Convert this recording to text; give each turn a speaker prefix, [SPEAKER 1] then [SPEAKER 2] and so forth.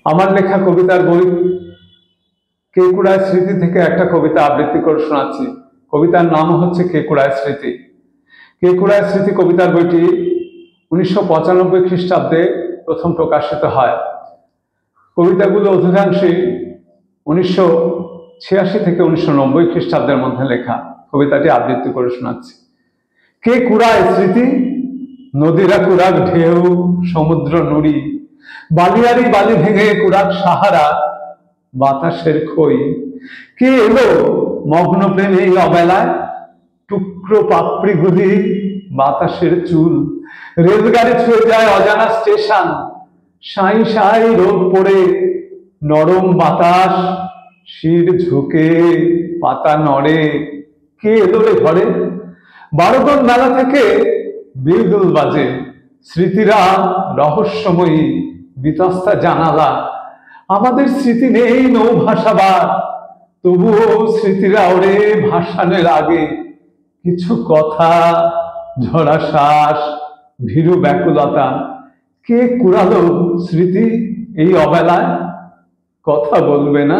[SPEAKER 1] আমার লেখা কবিতার বই কেকুড়ায় স্মৃতি থেকে একটা কবিতা আবৃত্তি করে শোনাচ্ছি। কবিতার নাম হচ্ছে কেকুড়ায় স্মৃতি। কেকুড়ায় স্মৃতি কবিতার বইটি 1995 খ্রিস্টাব্দে প্রথম প্রকাশিত হয়। কবিতাগুলো অধিকাংশই 1986 থেকে 1990 খ্রিস্টাব্দের মধ্যে লেখা। কবিতাটি আবৃত্তি করে শোনাচ্ছি। কে কুড়ায় স্মৃতি, নদীরা কুড়াক ঢেউ, সমুদ্র নুড়ি, বালিয়ারি বালি ভেঙে কুড়াক সাহারা, বাতাসের খই। কে এলো মগ্ন প্রেমে এই অবেলায়, টুকরো পাপড়িগুলি বাতাসের চুল, রেলগাড়ি ছুঁয়ে যায় অজানা স্টেশন, সাই সাই রোদ পড়ে নরম বাতাস, শির ঝুঁকে পাতা নড়ে। কে এলো রে ঘরে, বারোদন মেলা থেকে বিগুল বাজে, স্মৃতিরা রহস্যময়ী বিতস্তা জানালা। আমাদের স্মৃতি নেই নৌ ভাষাবার, তবুও স্মৃতিরা ওরে ভাসানের আগে। কিছু কথা, ঝরা শ্বাস, ভীরু ব্যাকুলতা। কে কুড়ালো স্মৃতি এই অবেলায়, কথা বলবে না?